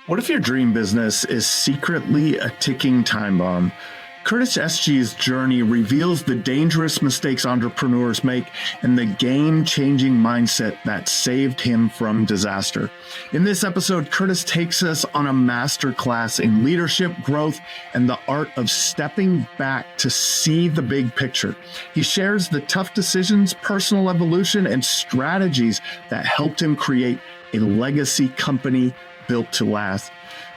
What if your dream business is secretly a ticking time bomb? Curtis Eshghy's journey reveals the dangerous mistakes entrepreneurs make and the game-changing mindset that saved him from disaster. In this episode, Curtis takes us on a masterclass in leadership, growth, and the art of stepping back to see the big picture. He shares the tough decisions, personal evolution, and strategies that helped him create a legacy company built to last.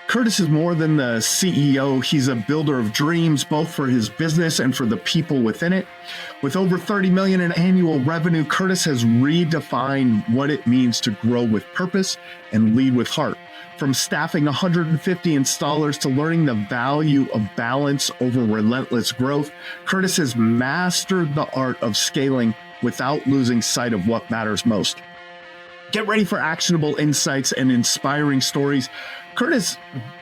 Curtis is more than the CEO. He's a builder of dreams, both for his business and for the people within it. With over $30 million in annual revenue, Curtis has redefined what it means to grow with purpose and lead with heart. From staffing 150 installers to learning the value of balance over relentless growth, Curtis has mastered the art of scaling without losing sight of what matters most. Get ready for actionable insights and inspiring stories. Curtis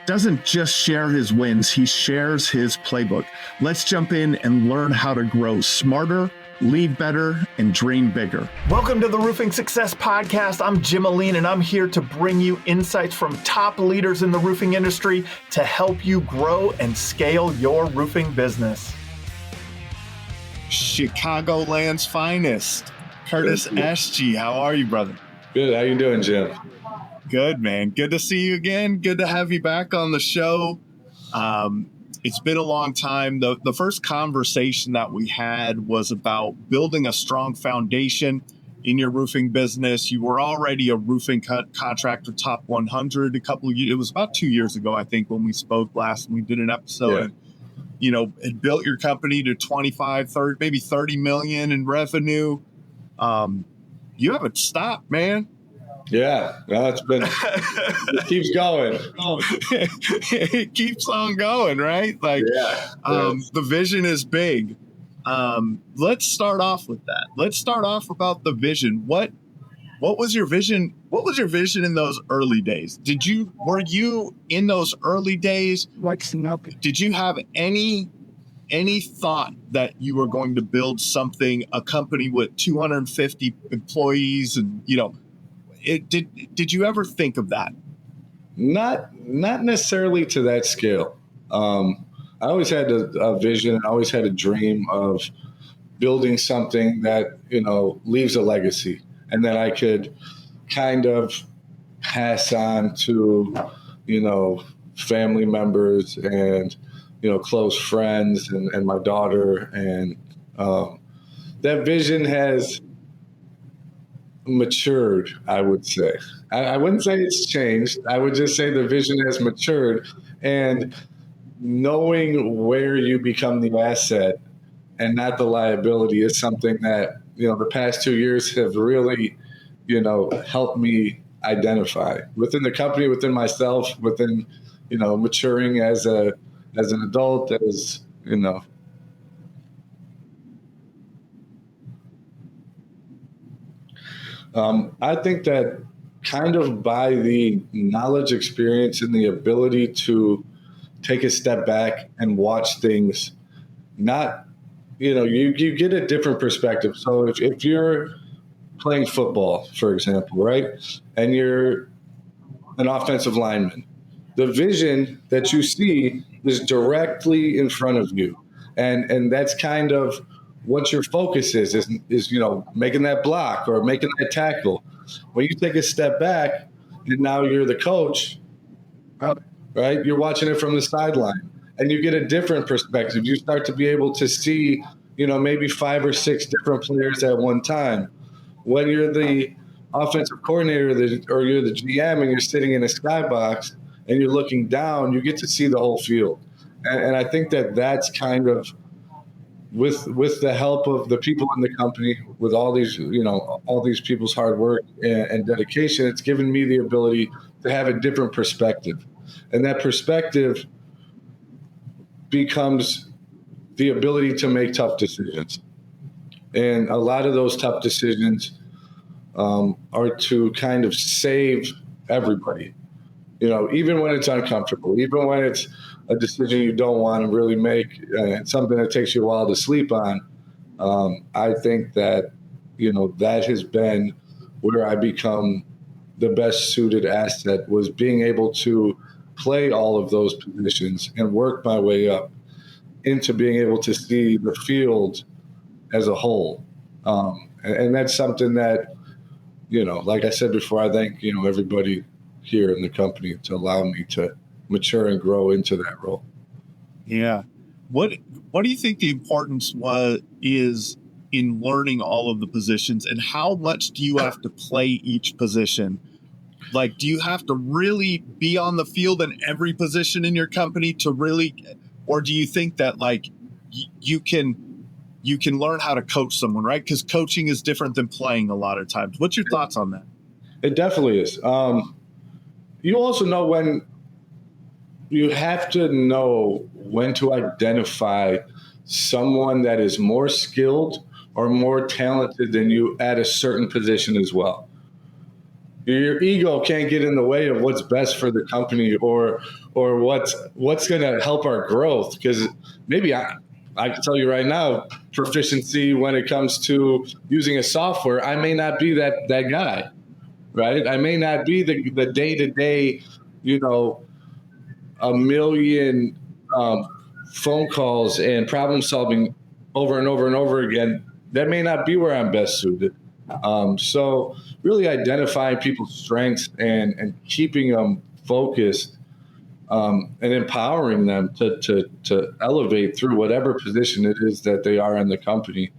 doesn't just share his wins, he shares his playbook. Let's jump in and learn how to grow smarter, lead better, and dream bigger. Welcome to the Roofing Success Podcast. I'm Jim Aline, and I'm here to bring you insights from top leaders in the roofing industry to help you grow and scale your roofing business. Chicagoland's finest, Curtis Eshghy. How are you, brother? Good. How you doing, Jim? Good, man. Good to see you again. Good to have you back on the show. It's been a long time. The first conversation that we had was about building a strong foundation in your roofing business. You were already a roofing contractor top 100 a couple of years. It was about 2 years ago, I think, when we spoke last and we did an episode. Yeah. You know, it built your company to 25, 30, maybe 30 million in revenue. You haven't stopped, man. Yeah, well, it keeps going. It keeps on going, right? Like, the vision is big. Let's start off with that. Let's start off about the vision. What was your vision? What was your vision in those early days? Were you in those early days? Did you have any thought that you were going to build a company with 250 employees and, did you ever think of that? Not necessarily to that scale. I always had a vision and always had a dream of building something that, leaves a legacy and that I could kind of pass on to, family members and, close friends and my daughter. And that vision has matured, I would say. I wouldn't say it's changed. I would just say the vision has matured. And knowing where you become the asset and not the liability is something that, the past 2 years have really, helped me identify within the company, within myself, within, maturing as an adult, I think that kind of by the knowledge, experience, and the ability to take a step back and watch things, you get a different perspective. So if you're playing football, for example, right, and you're an offensive lineman, the vision that you see is directly in front of you. And that's kind of what your focus is making that block or making that tackle. When you take a step back and now you're the coach, right? You're watching it from the sideline and you get a different perspective. You start to be able to see, maybe 5 or 6 different players at one time. When you're the offensive coordinator or you're the GM and you're sitting in a skybox and you're looking down, you get to see the whole field. And I think that that's kind of with the help of the people in the company, with all these people's hard work and dedication, it's given me the ability to have a different perspective. And that perspective becomes the ability to make tough decisions. And a lot of those tough decisions are to kind of save everybody. Even when it's uncomfortable, even when it's a decision you don't want to really make, something that takes you a while to sleep on, I think that, that has been where I become the best suited asset, was being able to play all of those positions and work my way up into being able to see the field as a whole. And that's something that, like I said before, I thank, everybody here in the company to allow me to mature and grow into that role. Yeah. What do you think the importance is in learning all of the positions, and how much do you have to play each position? Like, do you have to really be on the field in every position in your company to really, or do you think that like you can learn how to coach someone, right? Because coaching is different than playing a lot of times. What's your thoughts on that? It definitely is. You also know when you have to know when to identify someone that is more skilled or more talented than you at a certain position as well. Your ego can't get in the way of what's best for the company or what's going to help our growth. Because maybe I can tell you right now, proficiency when it comes to using a software, I may not be that guy, right? I may not be the day-to-day, a million phone calls and problem solving over and over and over again. That may not be where I'm best suited. So really identifying people's strengths and keeping them focused and empowering them to elevate through whatever position it is that they are in the company.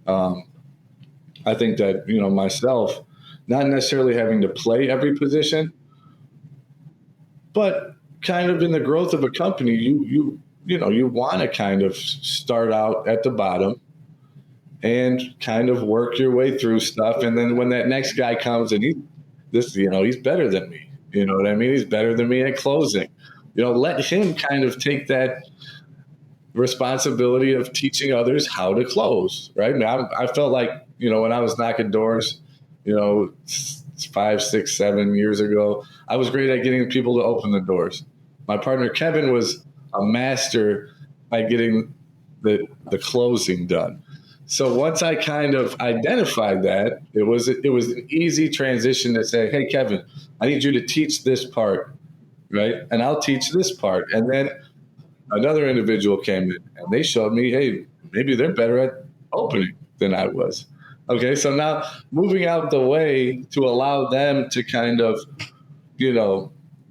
I think that, myself, not necessarily having to play every position, but kind of in the growth of a company, you want to kind of start out at the bottom and kind of work your way through stuff. And then when that next guy comes and he's better than me, you know what I mean? He's better than me at closing, let him kind of take that responsibility of teaching others how to close, right? I felt like, when I was knocking doors, 5, 6, 7 years ago, I was great at getting people to open the doors. My partner, Kevin, was a master at getting the closing done. So once I kind of identified that, it was an easy transition to say, hey, Kevin, I need you to teach this part, right? And I'll teach this part. And then another individual came in and they showed me, hey, maybe they're better at opening than I was. Okay, so now moving out the way to allow them to kind of,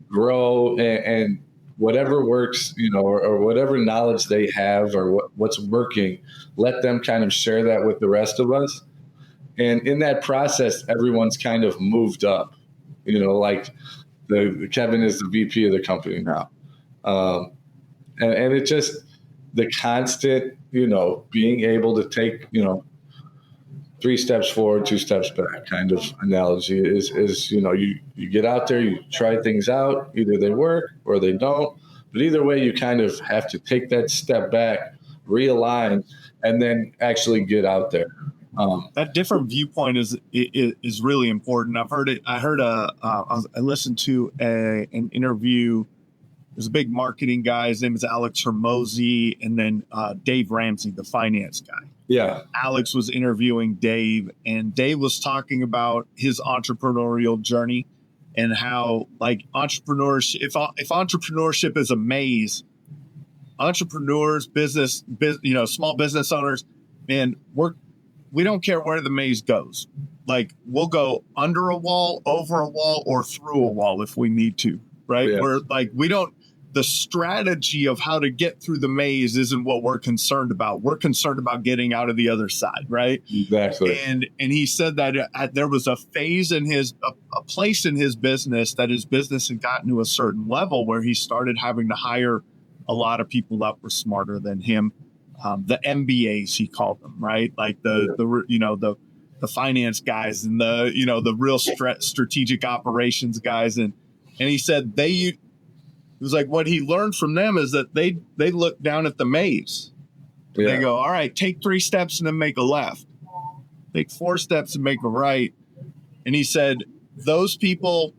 grow and whatever works, or whatever knowledge they have or what's working, let them kind of share that with the rest of us. And in that process, everyone's kind of moved up, like Kevin is the VP of the company now. And it just, the constant, being able to take, 3 steps forward, 2 steps back kind of analogy is you get out there, you try things out, either they work or they don't, but either way you kind of have to take that step back, realign, and then actually get out there. That different viewpoint is really important. I've heard it. I listened to an interview. There's a big marketing guy. His name is Alex Hermosi, and then Dave Ramsey, the finance guy. Yeah. Alex was interviewing Dave, and Dave was talking about his entrepreneurial journey and how, like, entrepreneurship, if entrepreneurship is a maze, entrepreneurs, small business owners, man, we don't care where the maze goes. Like, we'll go under a wall, over a wall, or through a wall if we need to, right? Yeah. We're like, the strategy of how to get through the maze isn't what we're concerned about. We're concerned about getting out of the other side, right? Exactly. And he said that there was a phase in a place in his business that his business had gotten to a certain level where he started having to hire a lot of people that were smarter than him. The MBAs, he called them, right? Like the finance guys and the real strategic operations guys. And he said it was like what he learned from them is that they look down at the maze. Yeah. They go, all right, take 3 steps and then make a left. Take 4 steps and make a right. And he said those people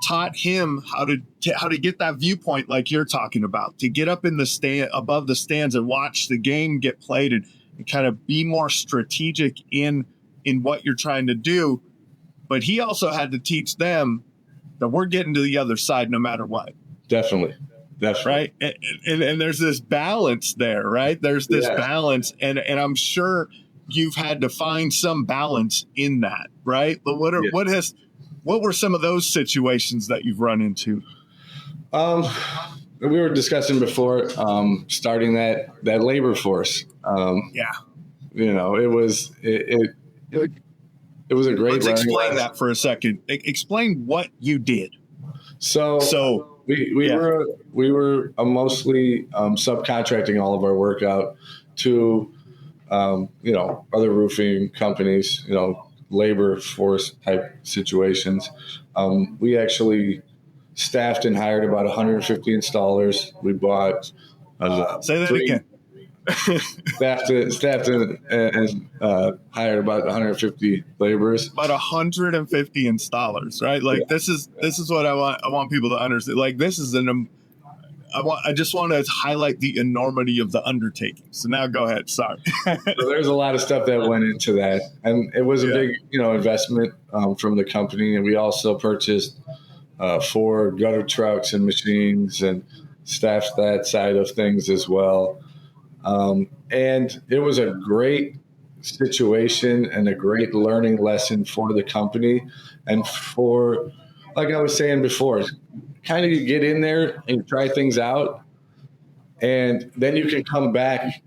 taught him how to get that viewpoint like you're talking about, to get up in the stand above the stands and watch the game get played and kind of be more strategic in what you're trying to do. But he also had to teach them that we're getting to the other side no matter what. Definitely. Right. And there's this balance there, right? There's this balance. And I'm sure you've had to find some balance in that, right? But what were some of those situations that you've run into? We were discussing before starting that labor force. It was a great. Let's explain that for a second. Explain what you did. So we were mostly subcontracting all of our work out to other roofing companies, labor force type situations. We actually staffed and hired about 150 installers. We bought say that again. staffed and hired about 150 laborers. About 150 installers, right? Like this is what I want people to understand. Like this is I just want to highlight the enormity of the undertaking. So now go ahead. Sorry. So there's a lot of stuff that went into that, and it was a big investment from the company. And we also purchased 4 gutter trucks and machines and staffed that side of things as well. And it was a great situation and a great learning lesson for the company and for, like I was saying before, kind of you get in there and try things out, and then you can come back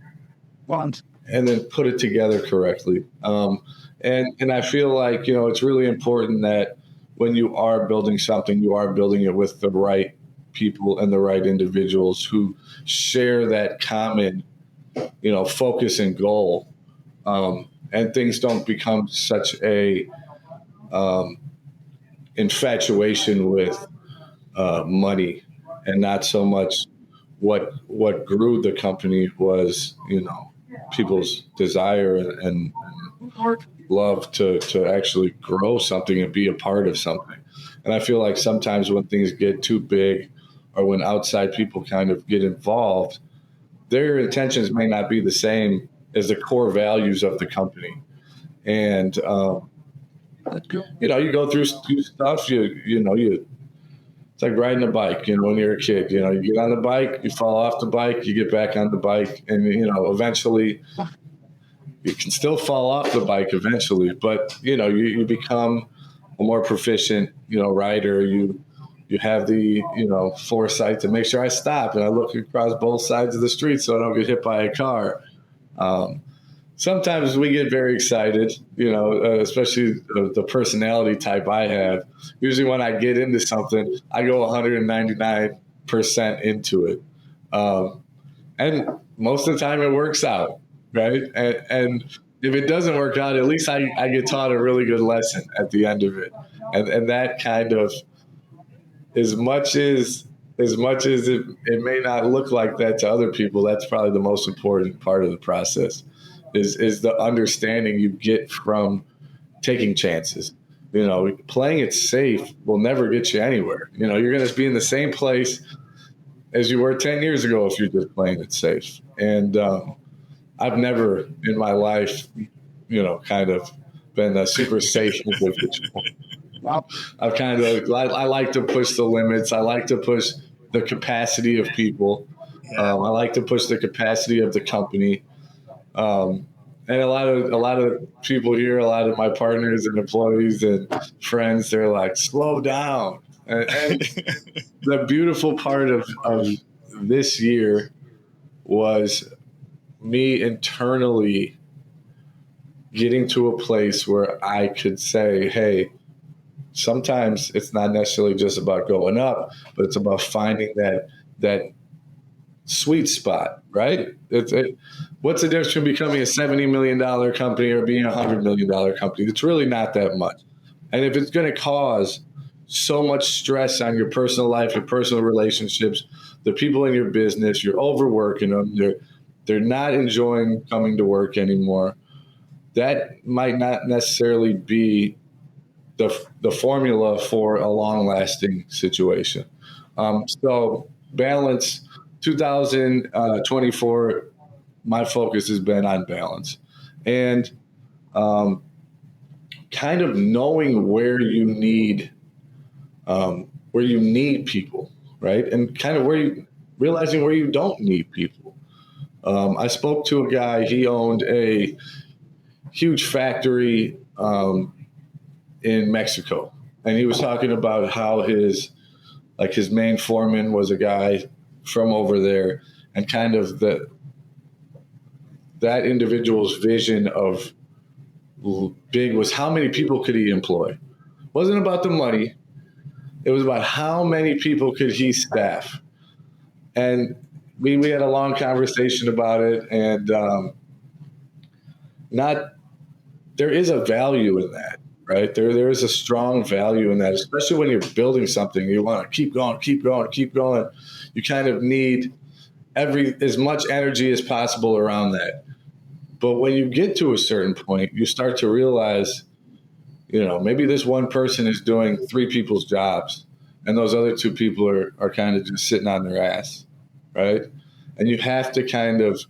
and then put it together correctly. And I feel like, it's really important that when you are building something, you are building it with the right people and the right individuals who share that common focus and goal, and things don't become such a infatuation with money, and not so much what grew the company was people's desire and love to actually grow something and be a part of something. And I feel like sometimes when things get too big or when outside people kind of get involved, their intentions may not be the same as the core values of the company. And, you go through stuff, it's like riding a bike, when you're a kid, you get on the bike, you fall off the bike, you get back on the bike, and, eventually you can still fall off the bike eventually, but, you become a more proficient, rider. You have the, foresight to make sure I stop and I look across both sides of the street so I don't get hit by a car. Sometimes we get very excited, especially the personality type I have. Usually when I get into something, I go 199% into it. And most of the time it works out, right? And if it doesn't work out, at least I get taught a really good lesson at the end of it. And that kind of, as much as it may not look like that to other people, that's probably the most important part of the process is the understanding you get from taking chances. Playing it safe will never get you anywhere. You're going to be in the same place as you were 10 years ago if you're just playing it safe. And I've never in my life, kind of been a super safe individual. I've kind of, I like to push the limits. I like to push the capacity of people. I like to push the capacity of the company. And a lot of people here, a lot of my partners and employees and friends, they're like, slow down. And the beautiful part of this year was me internally getting to a place where I could say, hey, sometimes it's not necessarily just about going up, but it's about finding that sweet spot, right? What's the difference between becoming a $70 million company or being a $100 million company? It's really not that much. And if it's going to cause so much stress on your personal life, your personal relationships, the people in your business, you're overworking them, they're not enjoying coming to work anymore, that might not necessarily be the formula for a long-lasting situation. So balance, 2024, my focus has been on balance and kind of knowing where you need people, right? And kind of realizing where you don't need people. I spoke to a guy, he owned a huge factory in Mexico. And he was talking about how his main foreman was a guy from over there, and kind of that individual's vision of big was how many people could he employ. It wasn't about the money. It was about how many people could he staff. And we had a long conversation about it, and there is a value in that, right? There is a strong value in that, especially when you're building something. You want to keep going, keep going, keep going. You kind of need as much energy as possible around that. But when you get to a certain point, you start to realize, maybe this one person is doing 3 people's jobs, and those other 2 people are kind of just sitting on their ass, right? And you have to kind of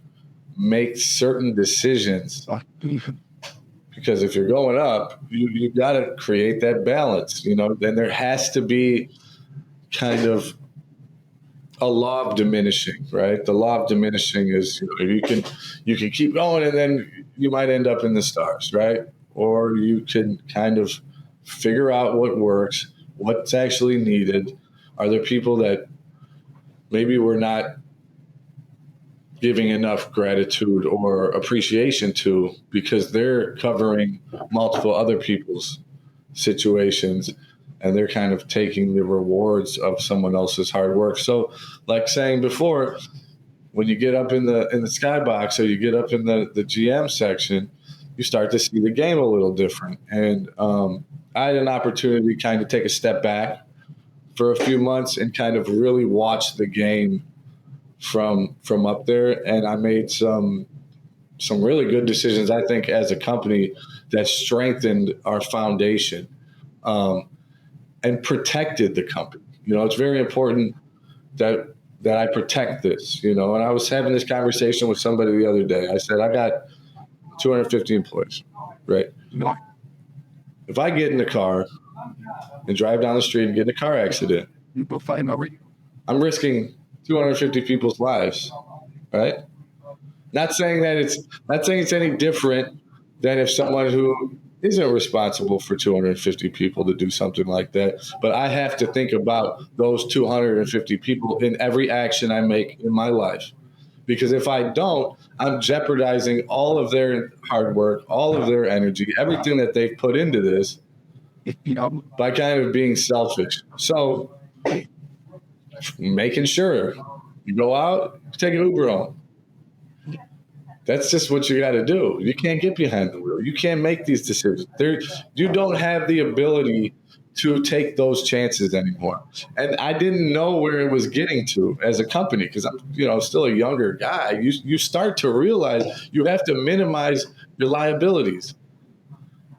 make certain decisions, because if you're going up, you got to create that balance, then there has to be kind of a law of diminishing, right? The law of diminishing is you can keep going, and then you might end up in the stars, right? Or you can kind of figure out what works, what's actually needed. Are there people that maybe we're not giving enough gratitude or appreciation to because they're covering multiple other people's situations, and they're kind of taking the rewards of someone else's hard work? So, like saying before, when you get up in the skybox, or you get up in the GM section, you start to see the game a little different. And I had an opportunity to kind of take a step back for a few months and kind of really watch the game from up there. And I made some really good decisions, I think, as a company that strengthened our foundation. And protected the company. It's very important that I protect this, and I was having this conversation with somebody the other day. I said, I got 250 employees, right? If I get in the car and drive down the street and get in a car accident, I'm risking 250 people's lives, right? Not saying it's any different than if someone who isn't responsible for 250 people to do something like that. But I have to think about those 250 people in every action I make in my life. Because if I don't, I'm jeopardizing all of their hard work, all of their energy, everything that they've put into this by kind of being selfish. So making sure you go out, take an Uber home. That's just what you got to do. You can't get behind the wheel. You can't make these decisions. You don't have the ability to take those chances anymore. And I didn't know where it was getting to as a company, because I'm still a younger guy. You start to realize you have to minimize your liabilities.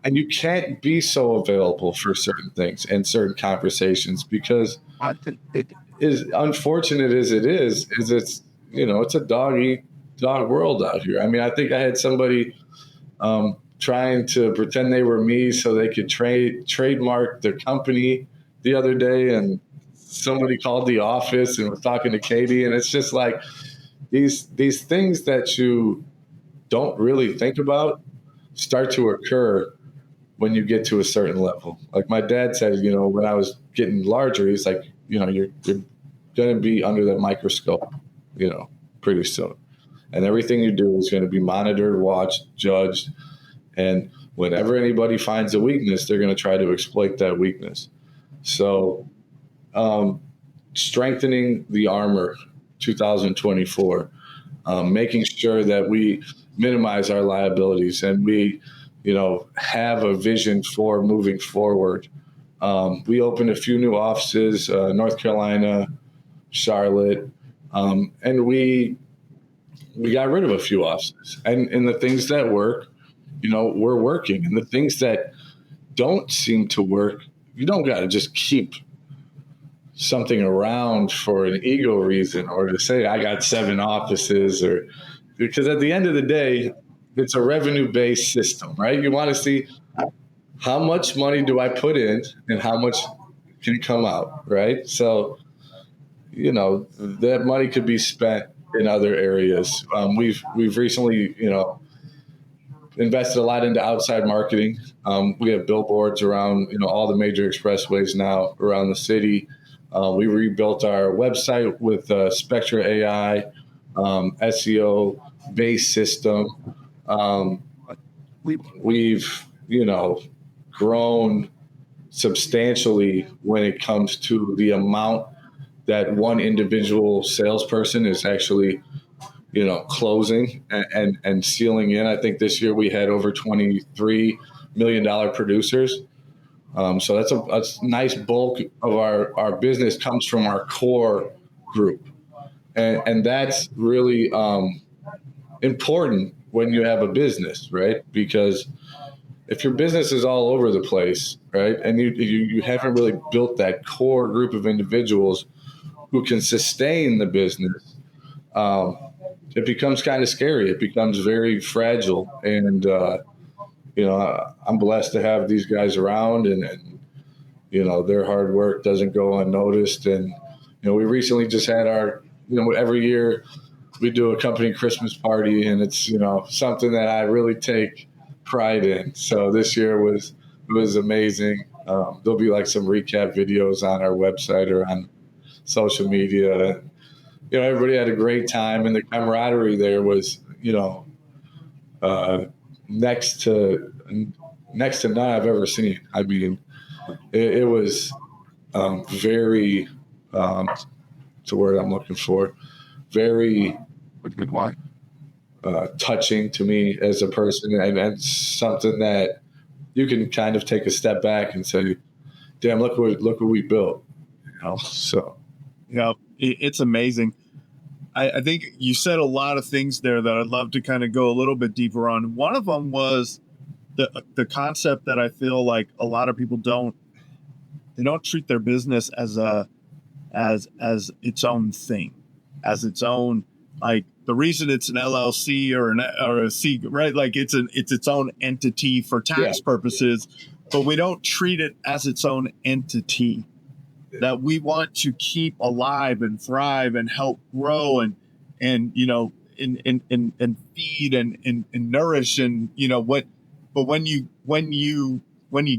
And you can't be so available for certain things and certain conversations, because as unfortunate as it is it's it's a dog world out here. I mean, I think I had somebody trying to pretend they were me so they could trademark their company the other day, and somebody called the office and was talking to Katie, and it's just like these things that you don't really think about start to occur when you get to a certain level. Like my dad said, when I was getting larger, he's like, you're going to be under the microscope, pretty soon. And everything you do is going to be monitored, watched, judged. And whenever anybody finds a weakness, they're going to try to exploit that weakness. So strengthening the armor 2024, making sure that we minimize our liabilities and we, have a vision for moving forward. We opened a few new offices, North Carolina, Charlotte, and we got rid of a few offices, and the things that work, we're working, and the things that don't seem to work, you don't got to just keep something around for an ego reason or to say I got 7 offices, or because at the end of the day, it's a revenue-based system, right? You want to see how much money do I put in and how much can come out, right? So that money could be spent in other areas. We've recently, invested a lot into outside marketing. We have billboards around, all the major expressways now around the city. We rebuilt our website with Spectra AI, SEO based system. We've, grown substantially when it comes to the amount that one individual salesperson is actually, closing and sealing in. I think this year we had over $23 million producers. So that's a nice bulk of our business comes from our core group. And that's really important when you have a business, right? Because if your business is all over the place, right, and you haven't really built that core group of individuals who can sustain the business, it becomes kind of scary. It becomes very fragile. And, I'm blessed to have these guys around and their hard work doesn't go unnoticed. And, we recently just had our, every year we do a company Christmas party, and it's, something that I really take pride in. So this year was amazing. There'll be like some recap videos on our website or on social media. Everybody had a great time, and the camaraderie there was, next to none I've ever seen. I mean, it was very, it's the word I'm looking for, very touching to me as a person, and something that you can kind of take a step back and say, "Damn, look what we built." So it's amazing. I think you said a lot of things there that I'd love to kind of go a little bit deeper on. One of them was the concept that I feel like a lot of people don't treat their business as its own thing, as its own, like the reason it's an LLC or a C, right? Like it's its own entity for tax purposes, but we don't treat it as its own entity that we want to keep alive and thrive and help grow and feed and nourish and what. But when you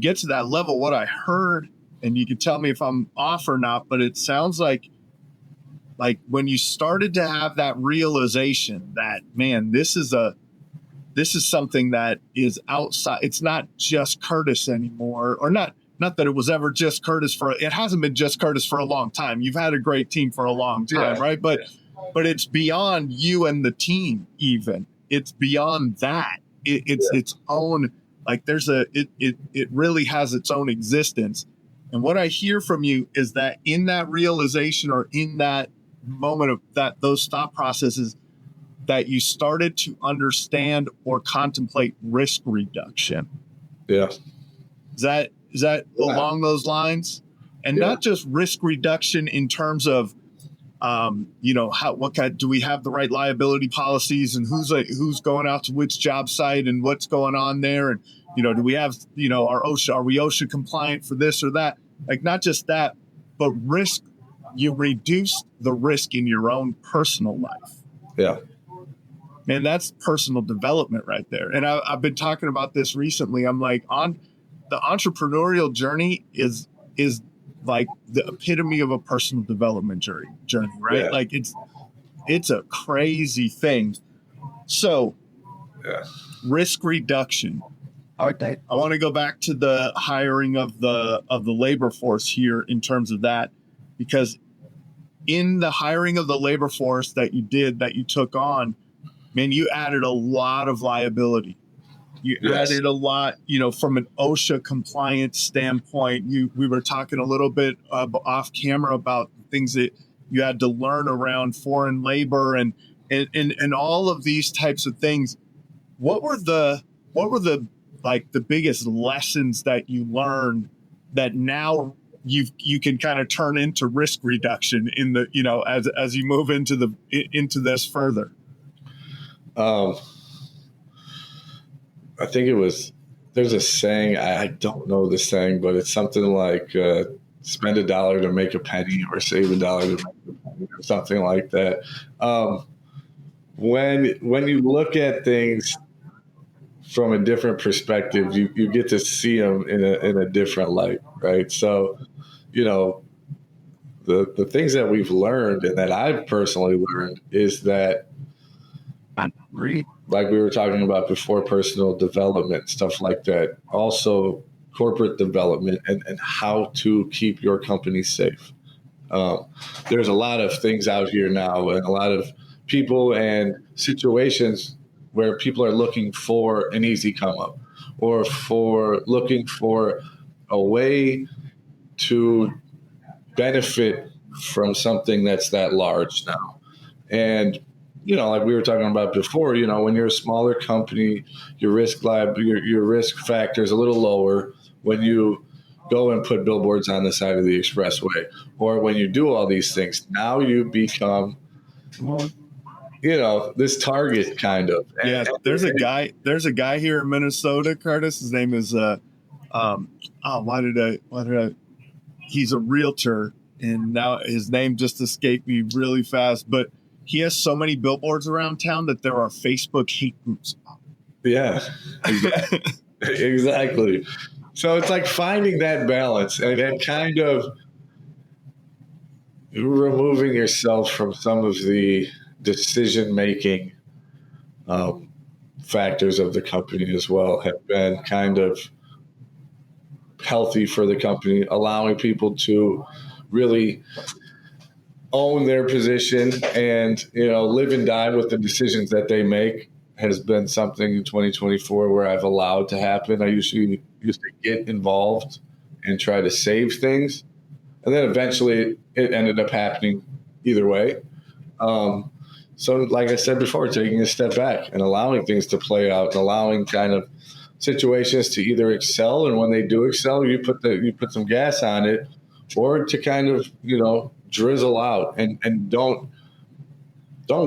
get to that level, what I heard, and you can tell me if I'm off or not, but it sounds like when you started to have that realization that, man, this is something that is outside. It's not just Curtis anymore, or not that it was ever just Curtis it hasn't been just Curtis for a long time. You've had a great team for a long time, right? But it's beyond you and the team even. It's beyond that. It's its own, like it really has its own existence. And what I hear from you is that in that realization, or in that moment of those thought processes, that you started to understand or contemplate risk reduction. Yeah. Is that along those lines? And not just risk reduction in terms of, do we have the right liability policies, and who's going out to which job site and what's going on there, and do we have are we OSHA compliant for this or that? Like, not just that, but risk. You reduce the risk in your own personal life. Yeah. Man, that's personal development right there. And I've been talking about this recently. I'm like, the entrepreneurial journey is like the epitome of a personal development journey, right? Yeah. Like it's a crazy thing. So risk reduction. I want to go back to the hiring of the labor force here in terms of that, because in the hiring of the labor force that you took on, man, you added a lot of liability. You added a lot, from an OSHA compliance standpoint. We were talking a little bit off camera about things that you had to learn around foreign labor and all of these types of things. What were the biggest lessons that you learned that now you can kind of turn into risk reduction in the as you move into this further? I think there's a saying, I don't know the saying, but it's something like spend a dollar to make a penny or save a dollar to make a penny or something like that. When you look at things from a different perspective, you get to see them in a different light, right? So, the things that we've learned and that I've personally learned is that, like we were talking about before, personal development, stuff like that. Also, corporate development and how to keep your company safe. There's a lot of things out here now and a lot of people and situations where people are looking for an easy come up or looking for a way to benefit from something that's that large now. And like we were talking about before, when you're a smaller company, your risk factor is a little lower when you go and put billboards on the side of the expressway, or when you do all these things. Now you become, this target kind of. Yeah, there's a guy here in Minnesota, Curtis. His name is he's a realtor, and now his name just escaped me really fast, but he has so many billboards around town that there are Facebook hate groups. Yeah, exactly. So it's like finding that balance and kind of removing yourself from some of the decision-making factors of the company as well have been kind of healthy for the company, allowing people to really own their position and, live and die with the decisions that they make has been something in 2024 where I've allowed to happen. I used to get involved and try to save things. And then eventually it ended up happening either way. So like I said before, taking a step back and allowing things to play out and allowing kind of situations to either excel. And when they do excel, you put some gas on it, or to kind of, drizzle out and don't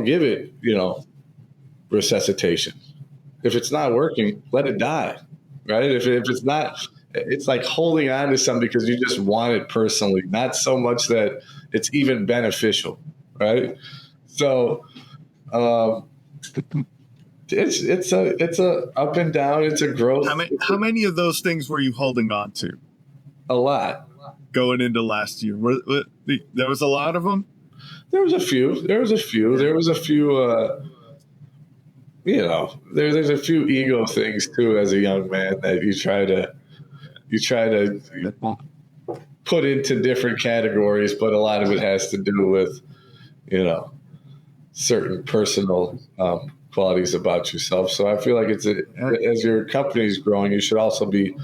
give it, resuscitation. If it's not working, let it die, right? If it's not, it's like holding on to something because you just want it personally, not so much that it's even beneficial, right? So it's a up and down. It's a growth. How many of those things were you holding on to? A lot. Going into last year, there was a lot of them. There was a few. There's a few. There's a few ego things too as a young man that you try to put into different categories, but a lot of it has to do with, certain personal qualities about yourself. So I feel like as your company is growing, you should also be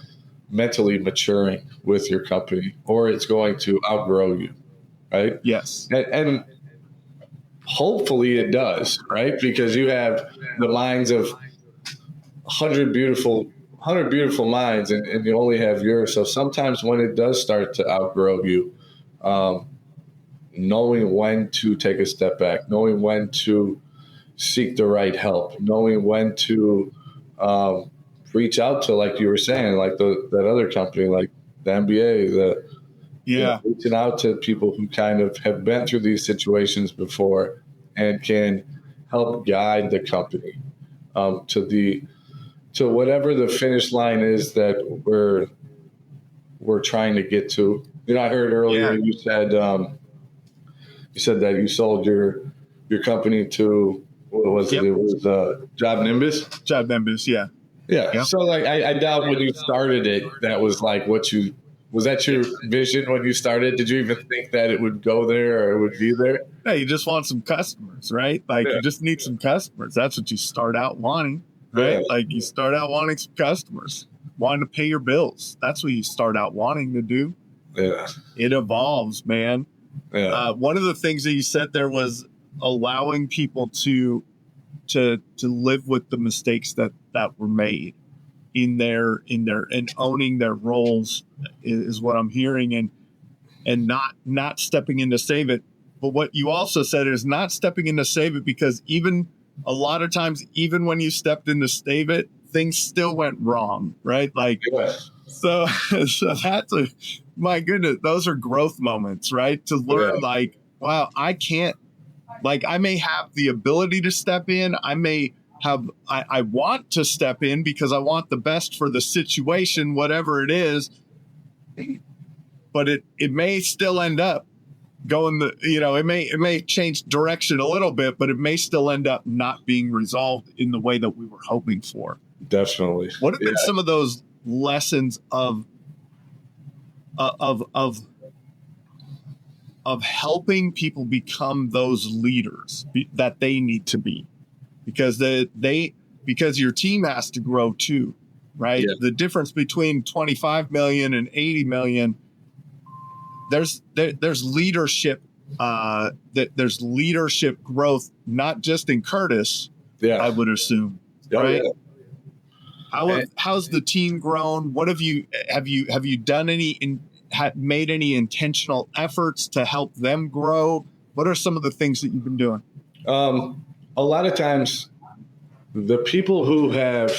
mentally maturing with your company, or it's going to outgrow you, right? Yes. And hopefully it does, right? Because you have the minds of 100 beautiful minds, and you only have yours. So sometimes when it does start to outgrow you, knowing when to take a step back, knowing when to seek the right help, knowing when to reach out to, like you were saying, like that other company, like the MBA, reaching out to people who kind of have been through these situations before and can help guide the company to whatever the finish line is that we're trying to get to. I heard earlier you said that you sold your company to, what was it? It was Job Nimbus. Job Nimbus, yeah. Yeah. Yep. So like I doubt when you started it, that was like was that your vision when you started? Did you even think that it would go there or it would be there? Yeah, you just want some customers, right? Like you just need some customers. That's what you start out wanting, right? Yeah. Like you start out wanting some customers, wanting to pay your bills. That's what you start out wanting to do. Yeah. It evolves, man. Yeah. One of the things that you said there was allowing people to live with the mistakes that were made in their and owning their roles is what I'm hearing, and not stepping in to save it. But what you also said is not stepping in to save it, because even a lot of times, even when you stepped in to save it, things still went wrong, right? Like, so that's my goodness, those are growth moments, right? To learn, like, wow, I can't, like, I may have the ability to step in. I may have, I want to step in because I want the best for the situation, whatever it is. But it may still end up going it may change direction a little bit, but it may still end up not being resolved in the way that we were hoping for. Definitely. What have been some of those lessons of helping people become those leaders that they need to be, because because your team has to grow too, right? Yeah. The difference between 25 million and 80 million, there's leadership, there's leadership growth, not just in Curtis, I would assume, right? How's the team grown? What have you done made any intentional efforts to help them grow? What are some of the things that you've been doing? A lot of times the people who have,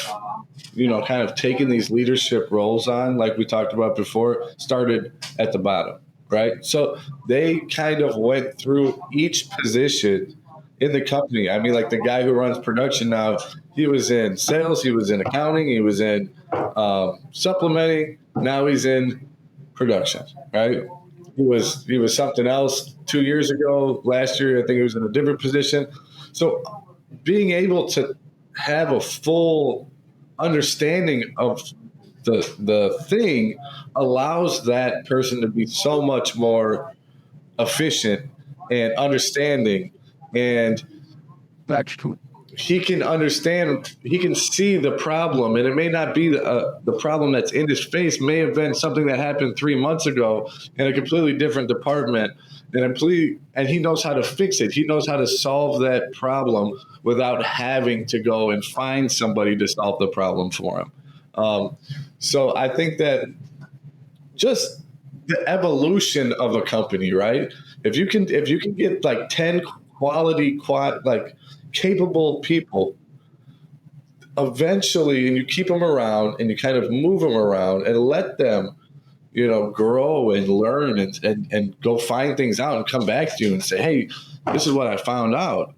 kind of taken these leadership roles on, like we talked about before, started at the bottom, right? So they kind of went through each position in the company. I mean, like the guy who runs production now, he was in sales, he was in accounting, he was in supplementing. Now he's in production, right? He was something else 2 years ago. Last year, I think he was in a different position. So being able to have a full understanding of the thing allows that person to be so much more efficient and understanding, and he can understand, he can see the problem, and it may not be the problem that's in his face, may have been something that happened 3 months ago in a completely different department, and he knows how to fix it. He knows how to solve that problem without having to go and find somebody to solve the problem for him. So I think that just the evolution of a company, right? If you can get like 10 capable people, eventually, and you keep them around and you kind of move them around and let them, grow and learn and go find things out and come back to you and say, hey, this is what I found out.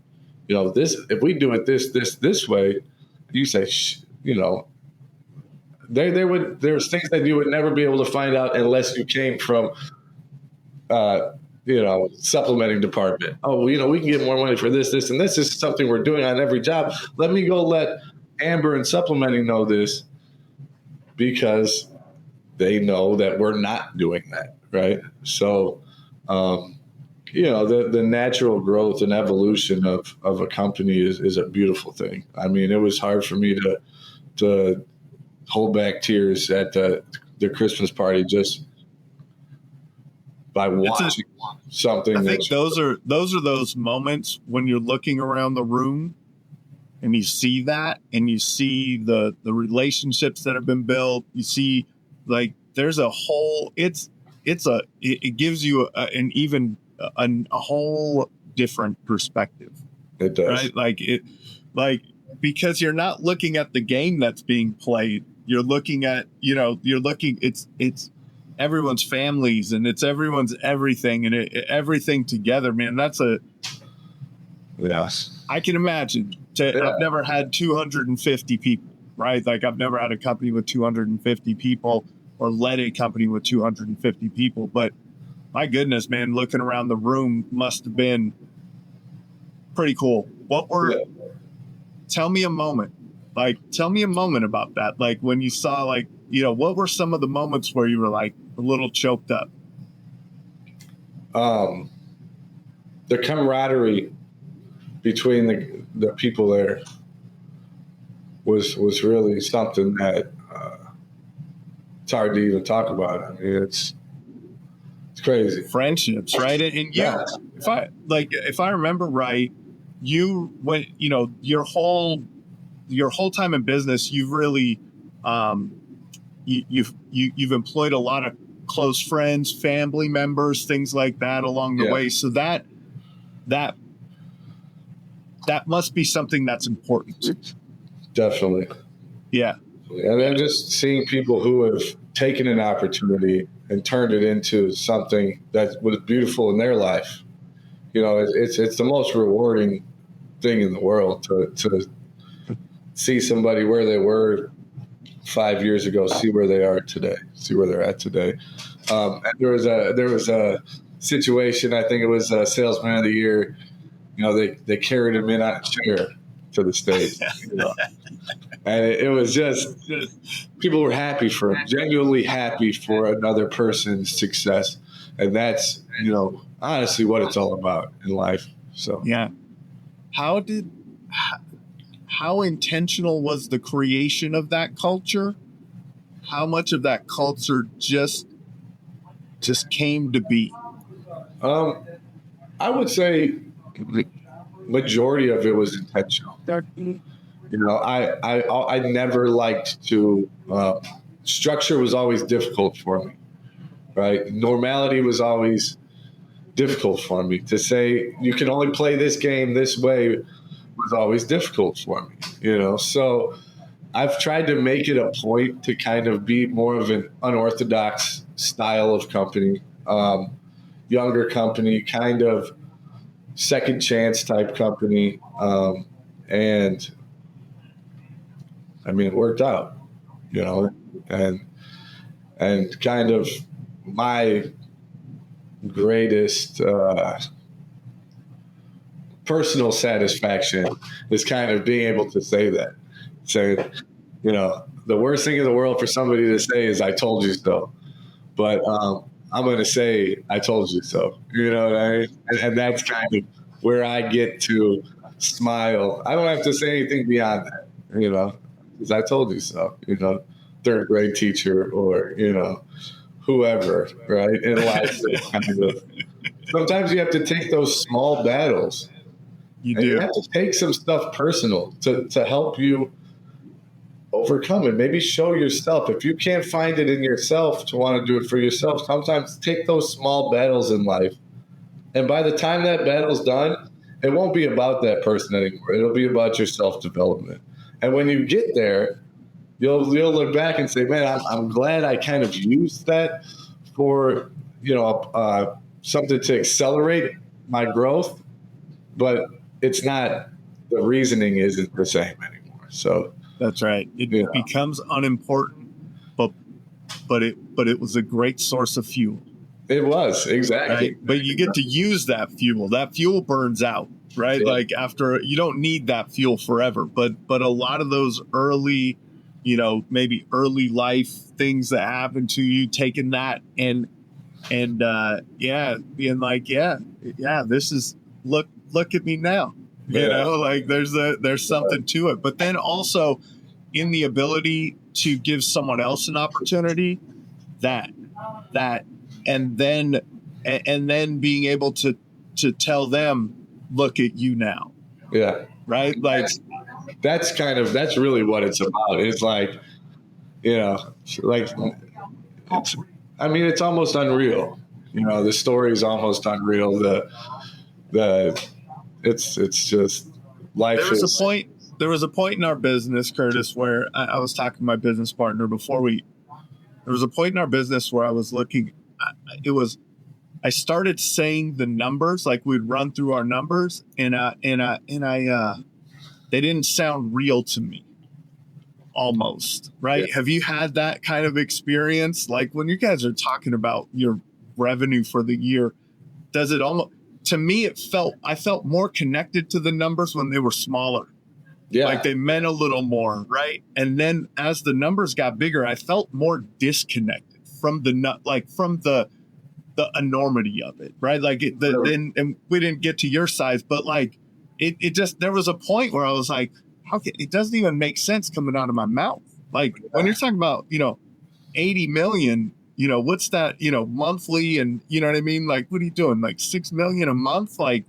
If we do it this way, you say, there's things that you would never be able to find out unless you came from, supplementing department. Oh, we can get more money for this, and this is something we're doing on every job. Let me go let Amber and supplementing know this, because they know that we're not doing that, right? So, the natural growth and evolution of a company is a beautiful thing. I mean, it was hard for me to hold back tears at the Christmas party just by watching something. I think those are those moments when you're looking around the room and you see that, and you see the relationships that have been built. You see, like, there's a whole. It gives you a whole different perspective. It does, right? Because you're not looking at the game that's being played. You're looking at, it's everyone's families, and it's everyone's everything, and everything together, man. Yes. I can imagine. I've never had 250 people, right? Like, I've never had a company with 250 people or led a company with 250 people. But my goodness, man, looking around the room must have been pretty cool. Tell me a moment. Tell me a moment about that. Like, when you saw, what were some of the moments where you were like a little choked up? The camaraderie between the people there was really something that it's hard to even talk about. I mean, it's crazy. Friendships, right? And yeah, if I remember right, your whole time in business, you've really you've employed a lot of close friends, family members, things like that along the way. So that must be something that's important. Definitely. Yeah. And then just seeing people who have taken an opportunity and turned it into something that was beautiful in their life. You know, it's the most rewarding thing in the world to see somebody where they were 5 years ago, see where they are today, see where they're at today. And there was a situation, I think it was Salesman of the Year. You know, they carried him in on a chair to the stage. You know? And it was just, people were happy for him, genuinely happy for another person's success. And that's, you know, honestly what it's all about in life. So, yeah. How intentional was the creation of that culture? How much of that culture just came to be? I would say majority of it was intentional. You know, I never liked to, structure was always difficult for me, right? Normality was always difficult for me. To say you can only play this game this way was always difficult for me, you know? So I've tried to make it a point to kind of be more of an unorthodox style of company, younger company, kind of second chance type company. And I mean, it worked out, you know, and kind of my greatest personal satisfaction is kind of being able to say that. Say, you know, the worst thing in the world for somebody to say is "I told you so," but I'm going to say "I told you so." You know what I mean? And that's kind of where I get to smile. I don't have to say anything beyond that, you know, because I told you so. You know, third grade teacher or, you know, whoever, right? In life, kind of. Sometimes you have to take those small battles. You and do. You have to take some stuff personal to help you overcome it. Maybe show yourself. If you can't find it in yourself to want to do it for yourself, sometimes take those small battles in life. And by the time that battle's done, it won't be about that person anymore. It'll be about your self-development. And when you get there, you'll look back and say, man, I'm glad I kind of used that for, you know, something to accelerate my growth, but it's not, the reasoning isn't the same anymore. So that's right. It becomes unimportant, but it was a great source of fuel. It was, exactly. Right? But you get to use that fuel. That fuel burns out, right? Yeah. Like after, you don't need that fuel forever, but a lot of those early, you know, maybe early life things that happen to you, taking that and being like, this is, look at me now, you know, like there's something to it. But then also in the ability to give someone else an opportunity, that and then being able to tell them, look at you now. Yeah. Right. Like that's really what it's about. It's like, you know, like, it's almost unreal. You know, the story is almost unreal. It's just life. There was a point in our business, Curtis, where I was talking to my business partner there was a point in our business where I was looking, I started saying the numbers, like we'd run through our numbers and they didn't sound real to me. Almost, right? Yeah. Have you had that kind of experience? Like when you guys are talking about your revenue for the year, does it almost, to me, I felt more connected to the numbers when they were smaller. Yeah. Like they meant a little more, right? And then as the numbers got bigger, I felt more disconnected from the enormity of it, right? Like and we didn't get to your size, but like it just, there was a point where I was like, it doesn't even make sense coming out of my mouth. Like when you're talking about, you know, 80 million, you know, what's that, you know, monthly, and you know what I mean? Like, what are you doing? Like 6 million a month? Like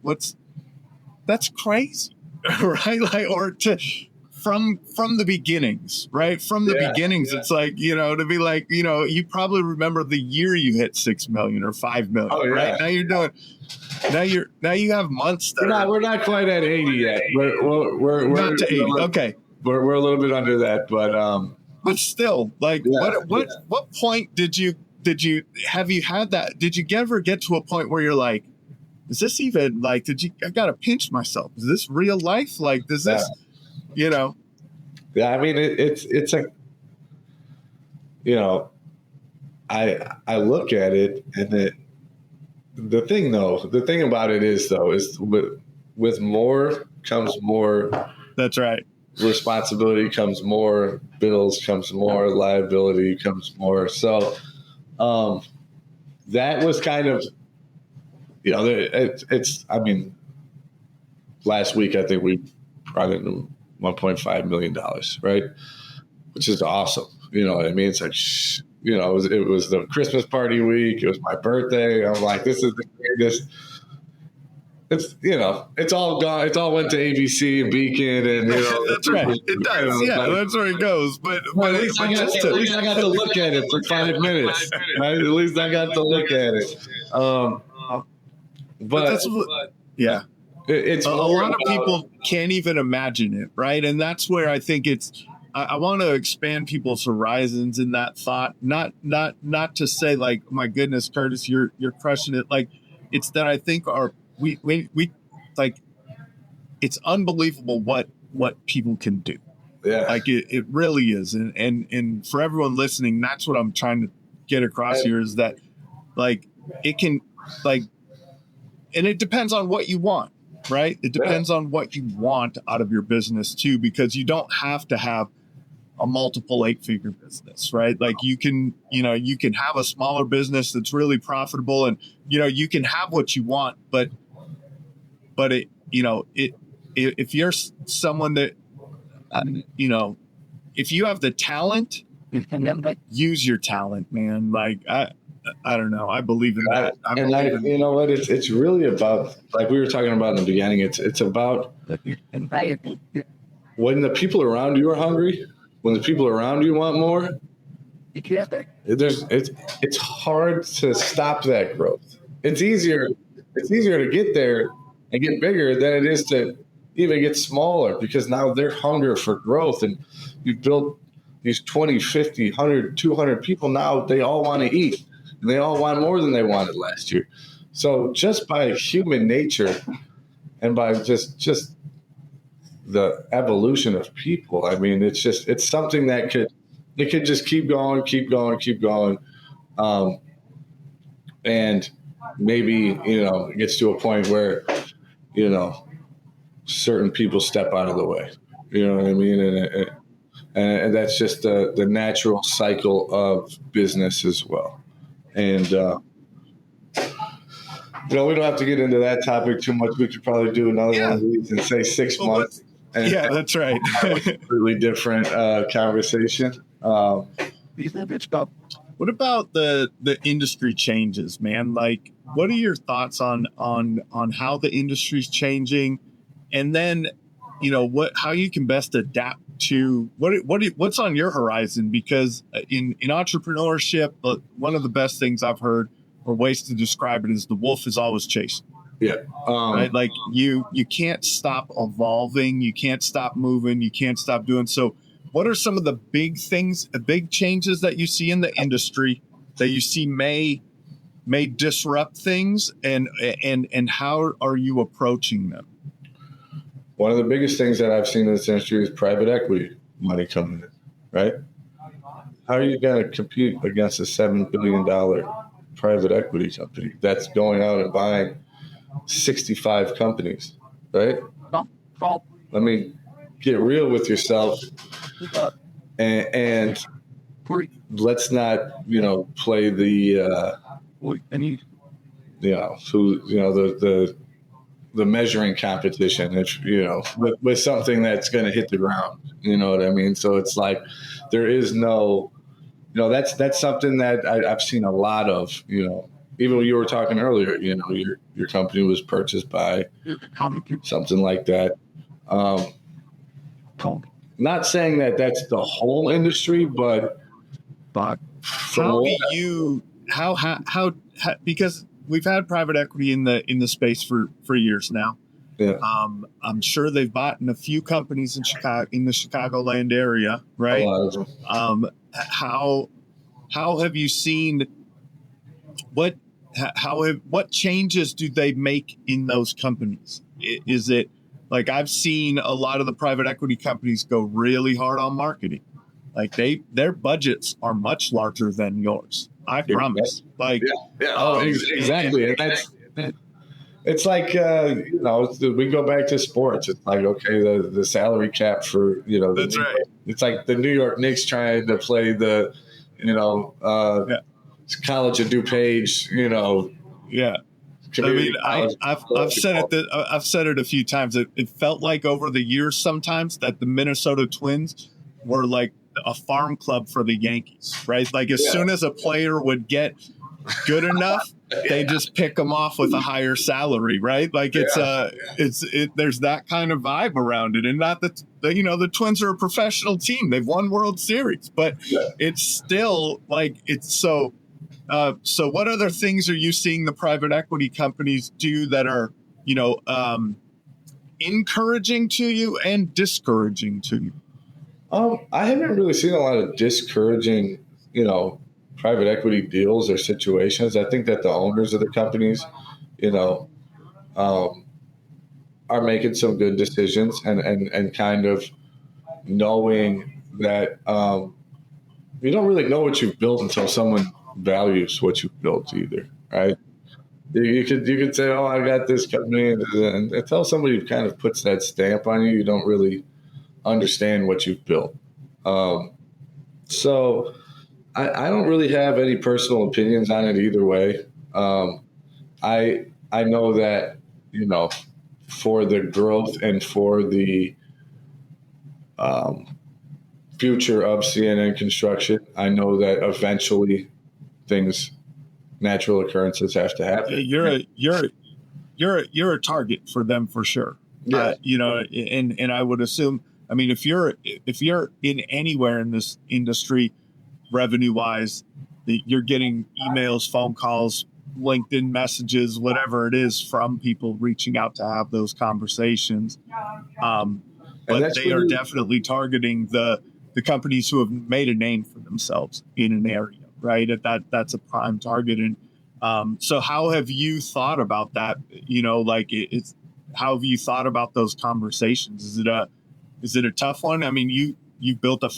that's crazy, right? Like, or from the beginnings, right? From the beginnings, it's like, you know, to be like, you know, you probably remember the year you hit 6 million or 5 million, right? Now you have months that we're not quite at 80 yet. We're not to 80. Okay. We're a little bit under that, but still, like, what point did you have you had that? Did you ever get to a point where you're like, is this even like, I got to pinch myself. Is this real life? Like, does this, Yeah, I mean, it's a, I look at it, and the thing about it is with more comes more. That's right. Responsibility comes more, bills comes more, liability comes more. So that was kind of, I mean, last week I think we brought in $1.5 million, right? Which is awesome. You know what I mean? It's like, it was the Christmas party week. It was my birthday. I'm like, this is the greatest. It's all gone. It's all went to ABC and Beacon, and that's right. It does. That's where it goes. But at least I got to look at it for 5 minutes. Right? At least I got to look at it. But it's a lot of people can't even imagine it, right? And that's where I think I want to expand people's horizons in that thought. Not to say like, my goodness, Curtis, you're crushing it. Like, it's that I think we like, it's unbelievable what people can do. Yeah. Like it really is. And for everyone listening, that's what I'm trying to get across here, is that like it can, like, and it depends on what you want, right? It depends on what you want out of your business too, because you don't have to have a multiple 8-figure business, right? Like you can have a smaller business that's really profitable, and, you can have what you want, but if you're someone that, if you have the talent, use your talent, man. Like, I don't know. I believe in that. You know what? It's really about, like we were talking about in the beginning, it's about when the people around you are hungry, when the people around you want more, it's hard to stop that growth. It's easier to get there and get bigger than it is to even get smaller, because now they're hungry for growth, and you've built these 20, 50, 100, 200 people. Now they all want to eat, and they all want more than they wanted last year. So just by human nature and by just the evolution of people, I mean, it's something that could just keep going. And maybe, it gets to a point where, certain people step out of the way, you know what I mean? And that's just the natural cycle of business as well. And, we don't have to get into that topic too much. We could probably do another one of these in, say, 6 months. That's right. Completely different conversation. What about the industry changes, man? Like, what are your thoughts on how the industry's changing, and then, how you can best adapt to what's on your horizon? Because in entrepreneurship, one of the best things I've heard, or ways to describe it, is the wolf is always chasing. Yeah. Right. Like you can't stop evolving. You can't stop moving. You can't stop doing. So what are some of the big changes that you see in the industry that you see may disrupt things, and how are you approaching them? One of the biggest things that I've seen in this industry is private equity money coming in, right? How are you going to compete against a $7 billion private equity company that's going out and buying 65 companies, right? Let me get real with yourself, and let's not, play the, the measuring competition, if with something that's going to hit the ground. You know what I mean? So it's like there is no, that's something that I've seen a lot of. Even when you were talking earlier, your company was purchased by something like that. Not saying that that's the whole industry, but how because we've had private equity in the space for years now. Yeah. I'm sure they've bought in a few companies in the Chicagoland area, right? A lot of them. How have you seen what changes do they make in those companies? Is it like I've seen a lot of the private equity companies go really hard on marketing? Like their budgets are much larger than yours. I promise. Like, exactly. And it's like, we go back to sports. It's like, okay, the salary cap for, that's right. It's like the New York Knicks trying to play the, College of DuPage, Yeah. I mean, I've said it. I've said it a few times. It felt like over the years sometimes that the Minnesota Twins were like a farm club for the Yankees, right? Like as soon as a player would get good enough, they just pick them off with a higher salary, right? Like there's that kind of vibe around it. And not that the Twins are a professional team; they've won World Series, but it's still like it's so. So what other things are you seeing the private equity companies do that are, encouraging to you and discouraging to you? I haven't really seen a lot of discouraging, private equity deals or situations. I think that the owners of the companies, are making some good decisions and kind of knowing that you don't really know what you've built until someone values what you've built either, right? You could say, oh, I got this company, and until somebody kind of puts that stamp on you, you don't really understand what you've built. So I don't really have any personal opinions on it either way. I know that, for the growth and for the future of CNN construction, I know that eventually natural occurrences have to happen. You're a target for them for sure. Yeah. And I would assume, I mean, if you're in anywhere in this industry, revenue wise, you're getting emails, phone calls, LinkedIn messages, whatever it is from people reaching out to have those conversations. But they are definitely targeting the companies who have made a name for themselves in an area, right? That's a prime target. And so how have you thought about that? How have you thought about those conversations? Is it a tough one? I mean, you built a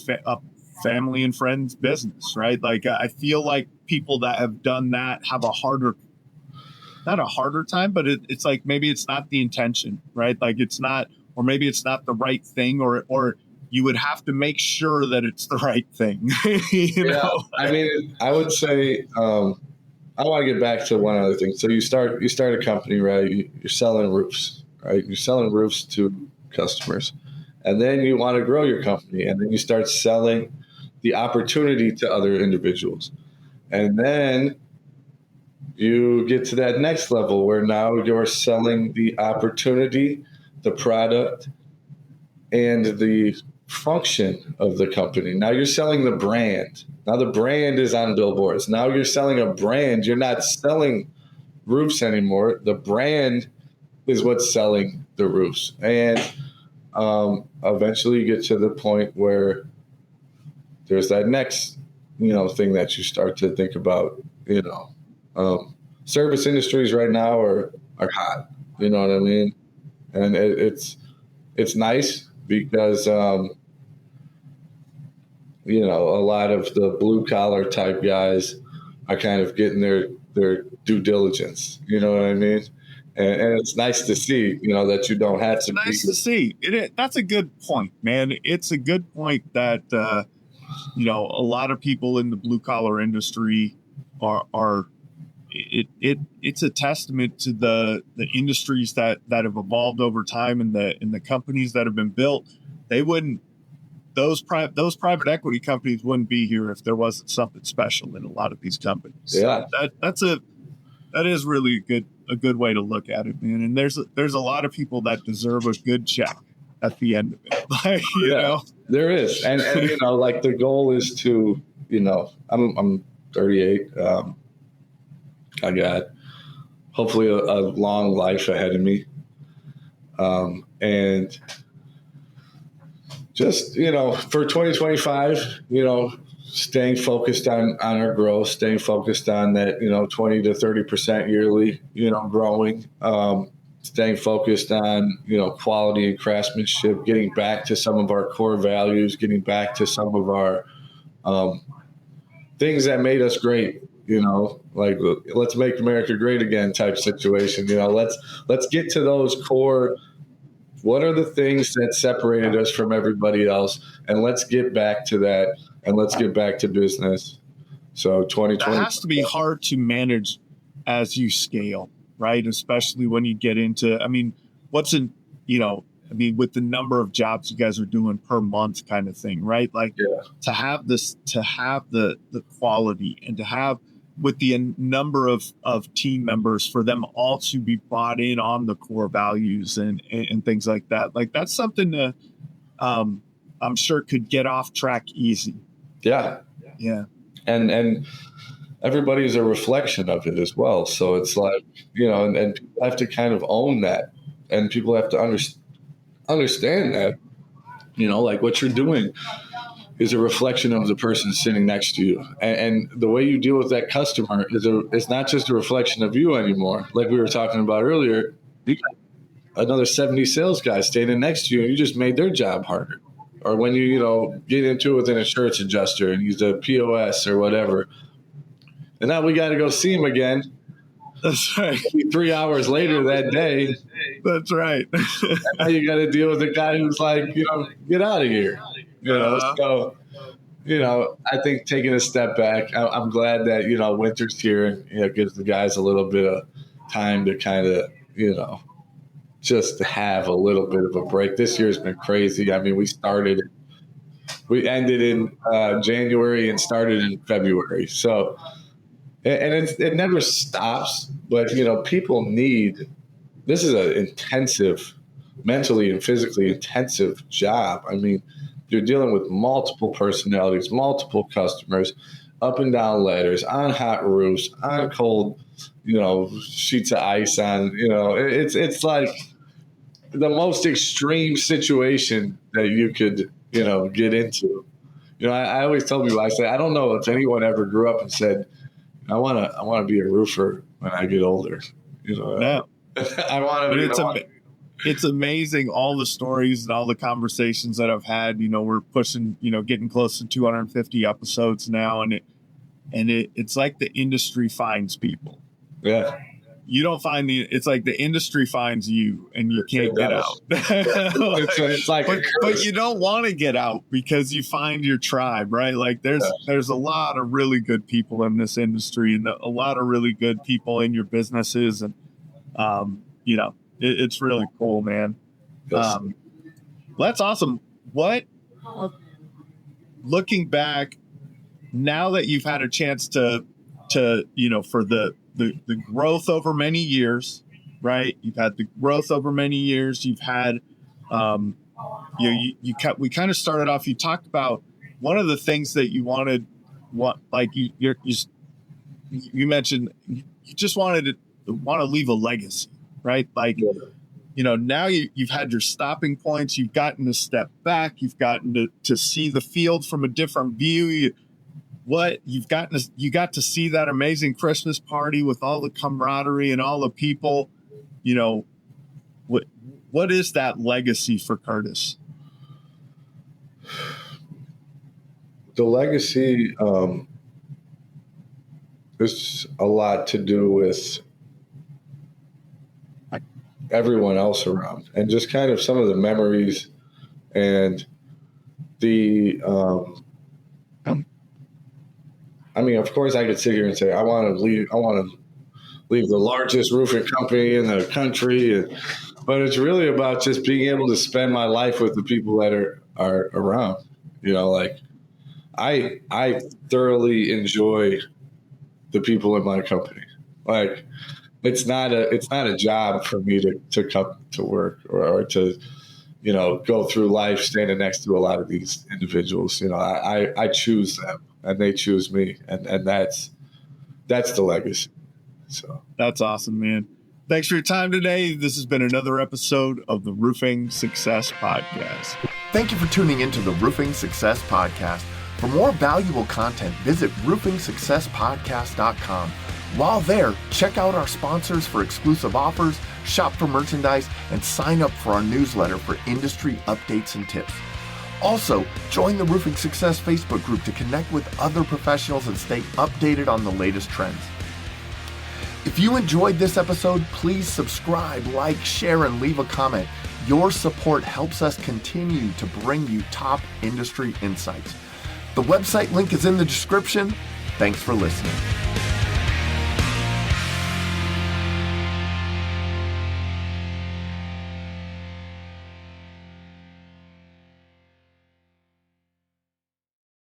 family and friends business, right? Like I feel like people that have done that have not a harder time, but it's like maybe it's not the intention, right? Like it's not, or maybe it's not the right thing, or you would have to make sure that it's the right thing. I mean, I would say I want to get back to one other thing. So you start a company, right? You're selling roofs, right? You're selling roofs to customers, and then you want to grow your company, and then you start selling the opportunity to other individuals, and then you get to that next level where now you're selling the opportunity, the product, and the function of the company. Now you're selling the brand. Now the brand is on billboards. Now you're selling a brand. You're not selling roofs anymore. The brand is what's selling the roofs. And eventually you get to the point where there's that next, thing that you start to think about, service industries right now are hot. You know what I mean? And it's nice because, a lot of the blue collar type guys are kind of getting their due diligence. You know what I mean? And it's nice to see, that you don't have to. It's nice to see. That's a good point, man. It's a good point that, a lot of people in the blue collar industry are it's a testament to the industries that have evolved over time and the companies that have been built. Those private equity companies wouldn't be here if there wasn't something special in a lot of these companies. Yeah. So that is really a good way to look at it, man. And there's a lot of people that deserve a good check at the end of it. you know, there is. And like the goal is to, I'm 38. I got hopefully a long life ahead of me. And just, for 2025, staying focused on our growth, staying focused on that, 20 to 30% yearly, growing, staying focused on, quality and craftsmanship, getting back to some of our core values, getting back to some of our things that made us great, like let's make America great again type situation. Let's get to those core. What are the things that separated us from everybody else? And let's get back to that, and let's get back to business. So 2020 It has to be hard to manage as you scale, right? Especially when you get into, with the number of jobs you guys are doing per month kind of thing, right? Like to have the quality, and to have with the number of team members, for them all to be bought in on the core values and things like that. Like that's something that I'm sure could get off track easy. Yeah. Yeah. And everybody's a reflection of it as well. So it's like, and people have to kind of own that, and people have to understand that, like what you're doing is a reflection of the person sitting next to you. And the way you deal with that customer is not just a reflection of you anymore. Like we were talking about earlier, you got another 70 sales guys standing next to you, and you just made their job harder. Or when you, get into it with an insurance adjuster and he's a POS or whatever. And now we got to go see him again. That's right. 3 hours later that day. That's right. And now you got to deal with a guy who's like, get out of here. So, I think taking a step back, I'm glad that, winter's here. It gives the guys a little bit of time to kind of, just have a little bit of a break. This year's been crazy. I mean, we ended in January and started in February. So, and it never stops, but, people this is an intensive, mentally and physically intensive job. I mean, you're dealing with multiple personalities, multiple customers, up and down ladders, on hot roofs, on cold, sheets of ice on, it's like the most extreme situation that you could, get into. I always tell people, I say, I don't know if anyone ever grew up and said, I want to be a roofer when I get older. No. I want to. It's amazing all the stories and all the conversations that I've had. We're pushing, getting close to 250 episodes now, and it's like the industry finds people. Yeah. You don't find it's like the industry finds you, and you can't get out. It's like, but you don't want to get out because you find your tribe, right? Like there's a lot of really good people in this industry, and a lot of really good people in your businesses, and it's really cool, man. Yes. That's awesome. Looking back, now that you've had a chance to for the growth over many years, right? You've had the growth over many years. You've had, we kind of started off. You talked about one of the things that you wanted. You mentioned you just wanted to leave a legacy, right? Like, now you've had your stopping points. You've gotten to step back. You've gotten to see the field from a different view. You got to see that amazing Christmas party with all the camaraderie and all the people. What is that legacy for Curtis? The legacy is a lot to do with everyone else around, and just kind of some of the memories and the of course I could sit here and say I want to leave the largest roofing company in the country, but it's really about just being able to spend my life with the people that are around. Like I thoroughly enjoy the people in my company. Like it's not a job for me to come to work or to go through life standing next to a lot of these individuals. I choose them and they choose me, and that's the legacy. So that's awesome, man. Thanks for your time today. This has been another episode of the Roofing Success Podcast. Thank you for tuning into the Roofing Success Podcast. For more valuable content, visit roofingsuccesspodcast.com. While there, check out our sponsors for exclusive offers, shop for merchandise, and sign up for our newsletter for industry updates and tips. Also, join the Roofing Success Facebook group to connect with other professionals and stay updated on the latest trends. If you enjoyed this episode, please subscribe, like, share, and leave a comment. Your support helps us continue to bring you top industry insights. The website link is in the description. Thanks for listening.